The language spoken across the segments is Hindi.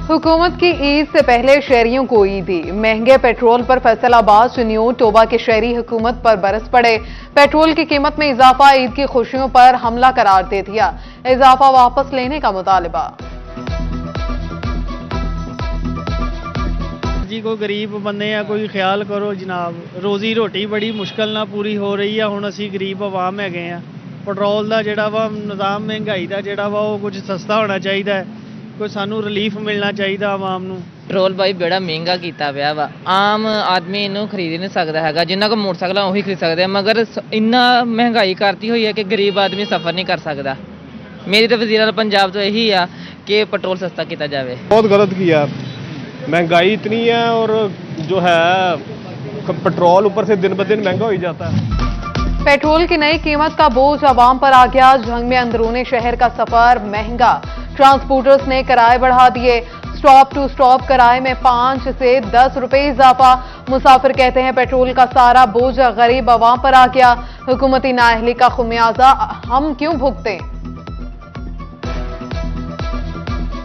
हुकूमत की ईद से पहले शहरियों को ईदी। महंगे पेट्रोल पर फैसलाबाद, चुनियो, टोबा के शहरी हुकूमत पर बरस पड़े। पेट्रोल की कीमत में इजाफा ईद की खुशियों पर हमला करार दे दिया। इजाफा वापस लेने का मुतालबा। जी को गरीब बंदे आ, कोई ख्याल करो जनाब। रोजी रोटी बड़ी मुश्किल ना पूरी हो रही है। हुण असीं गरीब आवाम हैगे आ। पेट्रोल का जिहड़ा वा निज़ाम, महंगाई का जिहड़ा वा वो कुछ सस्ता होना चाहिए। कोई सानू रिलीफ मिलना चाहिए आवाम नूं। पेट्रोल भाई बड़ा महंगा किया पिया वा। आम आदमी इनू खरीद नहीं सकता है। जिन्हों को मोटरसाइकिल उही खरीद सकते हैं, मगर इन्ना महंगाई करती हुई है कि गरीब आदमी सफ़र नहीं कर सकता। मेरी तो वज़ीर पंजाब तो यही है कि पेट्रोल सस्ता किया जाए। बहुत गलत किया, महंगाई इतनी है और जो है पेट्रोल ऊपर से दिन ब दिन महंगा हो जाता है। पेट्रोल की नई कीमत का बोझ आवाम पर आ गया। जंग में अंदरूनी शहर का सफर महंगा। ट्रांसपोर्टर्स ने किराए बढ़ा दिए। स्टॉप टू स्टॉप किराए में 5 से 10 रुपए इजाफा। मुसाफिर कहते हैं पेट्रोल का सारा बोझ गरीब आवाम पर आ गया। हुकूमती नाअहली का खुमियाजा हम क्यों भुगतें।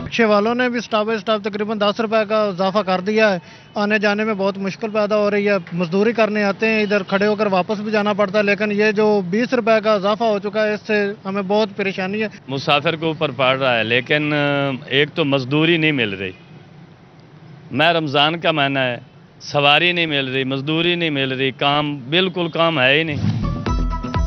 रिक्शे वालों ने भी स्टॉप बाई स्टॉप तकरीबन 10 रुपए का इजाफा कर दिया है। आने जाने में बहुत मुश्किल पैदा हो रही है। मजदूरी करने आते हैं, इधर खड़े होकर वापस भी जाना पड़ता है। लेकिन ये जो 20 रुपए का इजाफा हो चुका है, इससे हमें बहुत परेशानी है। मुसाफिर के ऊपर पड़ रहा है, लेकिन एक तो मजदूरी नहीं मिल रही। मैं रमज़ान का महीना है, सवारी नहीं मिल रही, मजदूरी नहीं मिल रही, काम बिल्कुल काम है ही नहीं।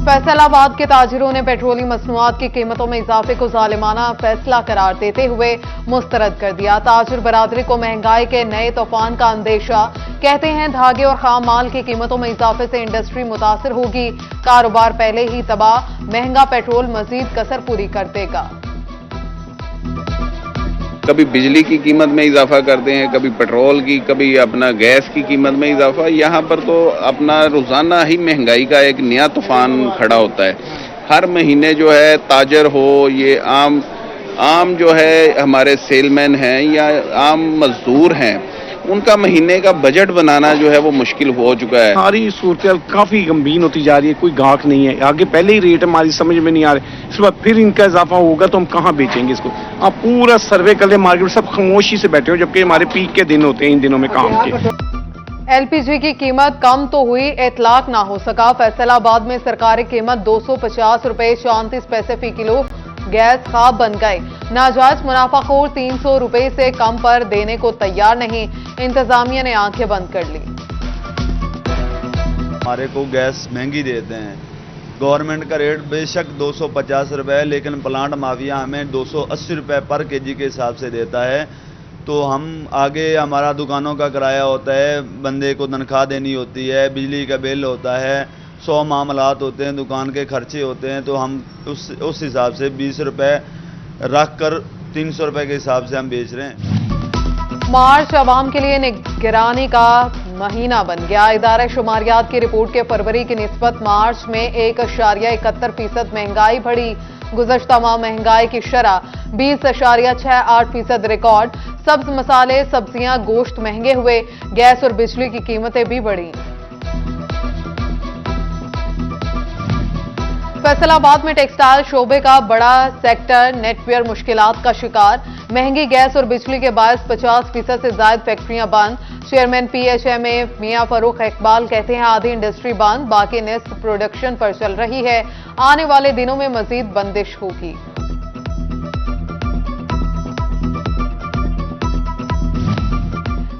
फैसलाबाद के ताजिरों ने पेट्रोलियम मसनूआत की कीमतों में इजाफे को जालिमाना फैसला करार देते हुए मुस्तरद कर दिया। ताजिर बरादरी को महंगाई के नए तूफान का अंदेशा। कहते हैं धागे और खाम माल की कीमतों में इजाफे से इंडस्ट्री मुतासिर होगी। कारोबार पहले ही तबाह, महंगा पेट्रोल मजीद कसर पूरी कर देगा। कभी बिजली की कीमत में इजाफा करते हैं, कभी पेट्रोल की, कभी अपना गैस की कीमत में इजाफा। यहाँ पर तो अपना रोजाना ही महंगाई का एक नया तूफान खड़ा होता है। हर महीने जो है ताजर हो, ये आम जो है हमारे सेलमैन हैं या आम मजदूर हैं, उनका महीने का बजट बनाना जो है वो मुश्किल हो चुका है। हमारी सूरत काफी गंभीर होती जा रही है। कोई गाहक नहीं है। आगे पहले ही रेट हमारी समझ में नहीं आ रहे, इस बार फिर इनका इजाफा होगा तो हम कहाँ बेचेंगे इसको। आप पूरा सर्वे कर ले, मार्केट सब खामोशी से बैठे हो, जबकि हमारे पीक के दिन होते हैं इन दिनों में काम के। एलपीजी की कीमत कम तो हुई, इतलाक ना हो सका। फैसलाबाद में सरकारी कीमत 250 रुपए 34 पैसे फी किलो गैस खाब बन गए। नाजायज मुनाफाखोर 300 रुपए से कम पर देने को तैयार नहीं। इंतजामिया ने आंखें बंद कर ली। हमारे को गैस महंगी देते हैं। गवर्नमेंट का रेट बेशक 250 रुपए है, लेकिन प्लांट माफिया हमें 280 रुपए पर केजी के हिसाब से देता है। तो हम आगे हमारा दुकानों का किराया होता है, बंदे को तनख्वाह देनी होती है, बिजली का बिल होता है, 100 मामलात होते हैं, दुकान के खर्चे होते हैं। तो हम उस हिसाब से 20 रुपए रख कर 300 रुपए के हिसाब से हम बेच रहे हैं। मार्च आवाम के लिए निगरानी का महीना बन गया। इदारा शुमारियात की रिपोर्ट के फरवरी की निस्बत मार्च में 1.71% महंगाई बढ़ी। गुज़श्ता माह महंगाई की शरह 20.68% रिकॉर्ड। सब्ज मसाले, सब्जियां, गोश्त महंगे हुए। गैस और बिजली की कीमतें भी बढ़ी। फैसलाबाद में टेक्सटाइल शोबे का बड़ा सेक्टर नेटवेयर मुश्किलात का शिकार। महंगी गैस और बिजली के बायस 50% से ज्यादा फैक्ट्रियां बंद। चेयरमैन पीएचएमए मियां फरूख इकबाल कहते हैं आधी इंडस्ट्री बंद, बाकी निस्फ प्रोडक्शन पर चल रही है। आने वाले दिनों में मजीद बंदिश होगी।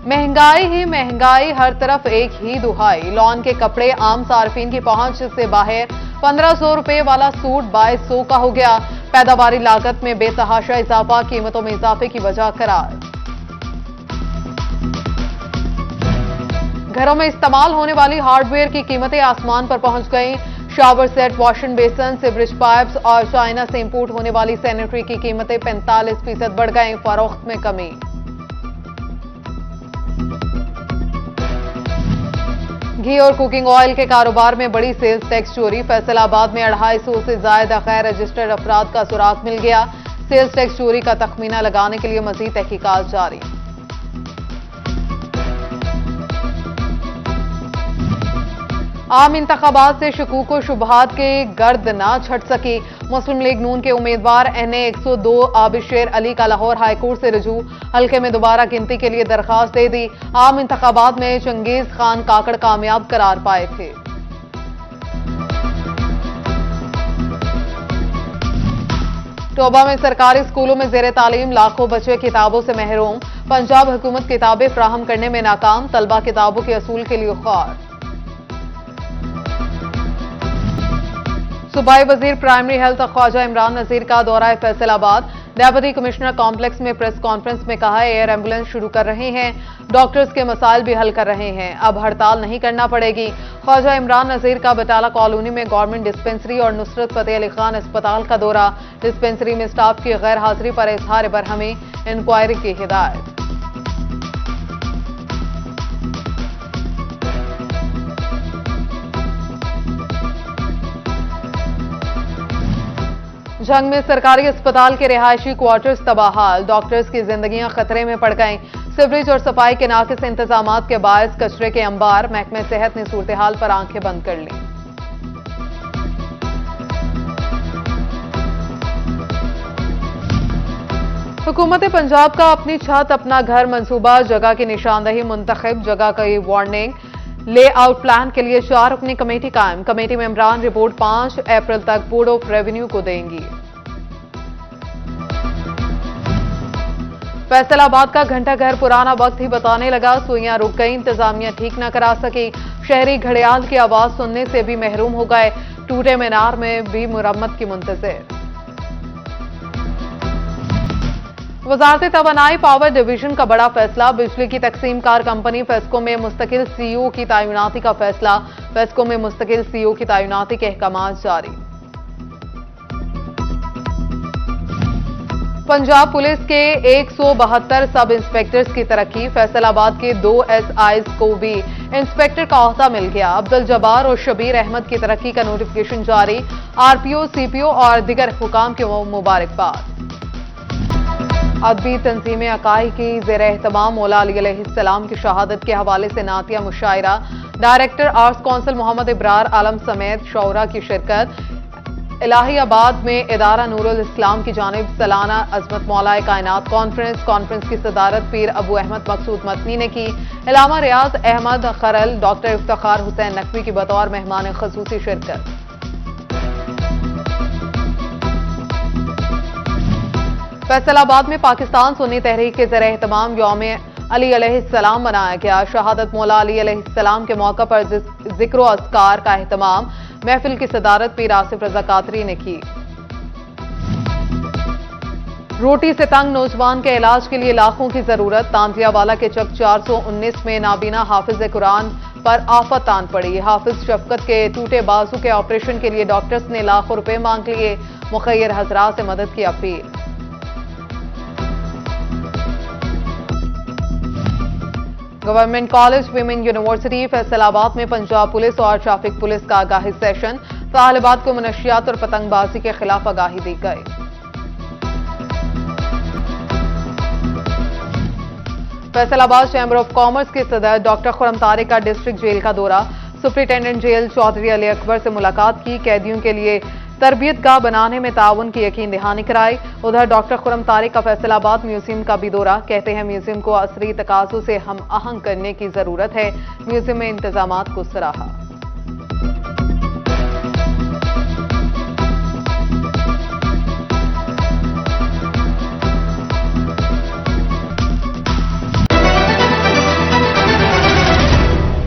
महंगाई ही महंगाई, हर तरफ एक ही दुहाई। लॉन के कपड़े आम सार्फिन की पहुंच से बाहर। 1500 रुपए वाला सूट 2200 का हो गया। पैदावारी लागत में बेतहाशा इजाफा, कीमतों में इजाफे की वजह करार। घरों में इस्तेमाल होने वाली हार्डवेयर की कीमतें आसमान पर पहुंच गई। शावर सेट, वॉशिंग बेसन, सीवरेज पाइप्स और चाइना से इंपोर्ट होने वाली सैनिटरी की कीमतें 45% बढ़ गई। फरोख्त में कमी। घी और कुकिंग ऑयल के कारोबार में बड़ी सेल्स टैक्स चोरी। फैसलाबाद में 250 से ज्यादा गैर रजिस्टर्ड अफराद का सुराग मिल गया। सेल्स टैक्स चोरी का तखमीना लगाने के लिए मजीद तहकीकात जारी। आम इंतखाबात से शकूक व शुबहात के गर्द ना छट सकी। मुस्लिम लीग नून के उम्मीदवार NA 102 आबिद शेर अली का लाहौर हाईकोर्ट से रुजू, हल्के में दोबारा गिनती के लिए दरखास्त दे दी। आम इंतखाबात में चंगेज खान काकड़ कामयाब करार पाए थे। टोबा में सरकारी स्कूलों में जेर तालीम लाखों बच्चे किताबों से महरूम। पंजाब हुकूमत किताबें फ्राहम करने में नाकाम, तलबा किताबों के असूल के लिए ख्वार। सूबाई वजीर प्राइमरी हेल्थ ख्वाजा इमरान नजीर का दौरा फैसलाबाद। डेप्यूटी कमिश्नर कॉम्प्लेक्स में प्रेस कॉन्फ्रेंस में कहा एयर एम्बुलेंस शुरू कर रहे हैं, डॉक्टर्स के मसाइल भी हल कर रहे हैं, अब हड़ताल नहीं करना पड़ेगी। ख्वाजा इमरान नजीर का बटाला कॉलोनी में गवर्नमेंट डिस्पेंसरी और नुसरत फतेह अली खान अस्पताल का दौरा। डिस्पेंसरी में स्टाफ की गैर हाजिरी पर इजहार बरहमी, इंक्वायरी की हिदायत। जंग में सरकारी अस्पताल के रिहायशी क्वार्टर्स तबाहाल, डॉक्टर्स की जिंदगियां खतरे में पड़ गईं। सिवरेज और सफाई के नाकिस इंतजामात के बायस कचरे के अंबार, महकमे सेहत ने सूरत हाल पर आंखें बंद कर ली। हुकूमत पंजाब का अपनी छत अपना घर मंसूबा, जगह की निशानदही मुंतखब, जगह की वार्निंग, लेआउट प्लान के लिए 4 रुकनी कमेटी कायम। कमेटी मेंबरान रिपोर्ट 5 अप्रैल तक बोर्ड ऑफ रेवेन्यू को देंगी। फैसलाबाद का घंटा घर पुराना वक्त ही बताने लगा, सुइयां रुक गई, इंतजामिया ठीक न करा सकी। शहरी घड़ियाल की आवाज सुनने से भी महरूम हो गए, टूटे मीनार में भी मुरम्मत की मुंतज़िर। वजारत तवानाई पावर डिवीजन का बड़ा फैसला, बिजली की तकसीम कार कंपनी फेस्को में मुस्तकिल CEO की तैनाती का फैसला। फेस्को में मुस्तकिल CEO की तैनाती के अहकाम जारी। पंजाब पुलिस के 172 सब इंस्पेक्टर्स की तरक्की, फैसलाबाद के 2 SIs को भी इंस्पेक्टर का ओहदा मिल गया। अब्दुल जब्बार और शबीर अहमद की तरक्की का नोटिफिकेशन जारी। RPO CPO और दिगर हुकाम के मुबारकबाद। अदबी तंजीमें अकाई की ज़ेर एहतमाम मौला अली अलैहिस्सलाम की शहादत के हवाले से नातिया मुशायरा। Director arts council Mohammad Ibrar Alam समेत शौरा की शिरकत। इलाहाबाद में इदारा नूरुल इस्लाम की जानिब सालाना अजमत मौला कायनात कॉन्फ्रेंस की सदारत पीर अबू अहमद मकसूद मतनी ने की। इलामा रियाज अहमद खरल, डॉक्टर इफ्तिखार हुसैन नकवी की बतौर मेहमान खसूसी शिरकत। फैसलाबाद में पाकिस्तान सुन्नी तहरीक के ज़र एहतमाम यौम अली अलैहिस्सलाम मनाया गया। शहादत मौला अली अलैहिस्सलाम के मौका पर जिक्र अस्कार का एहतमाम, महफिल की सदारत पीर आसिफ रजा कादरी ने की। रोटी से तंग नौजवान के इलाज के लिए लाखों की जरूरत, तांतियावाला के चक 419 में नाबीना हाफिज कुरान पर आफत तान पड़ी। हाफिज शफकत के टूटे बाजू के ऑपरेशन के लिए डॉक्टर्स ने लाखों रुपए मांग लिए, मुखैर हजरात से मदद की appeal. Government college women university Faisalabad में पंजाब पुलिस और ट्रैफिक पुलिस का आगाही सेशन, तालिबात को मनशियात और पतंगबाजी के खिलाफ आगाही दी गई। फैसलाबाद चैंबर ऑफ कॉमर्स के सदर डॉक्टर खुरम तारिक का डिस्ट्रिक्ट जेल का दौरा, सुप्रिंटेंडेंट जेल चौधरी अली अकबर से मुलाकात की, कैदियों के लिए तरबियत गाह बनाने में ताउन की यकीन दहानी कराई। उधर डॉक्टर खुरम तारिक का फैसलाबाद म्यूजियम का भी दौरा, कहते हैं म्यूजियम को असरी तकाज़ों से हम आहंग करने की जरूरत है, म्यूजियम में इंतजामात को सराहा।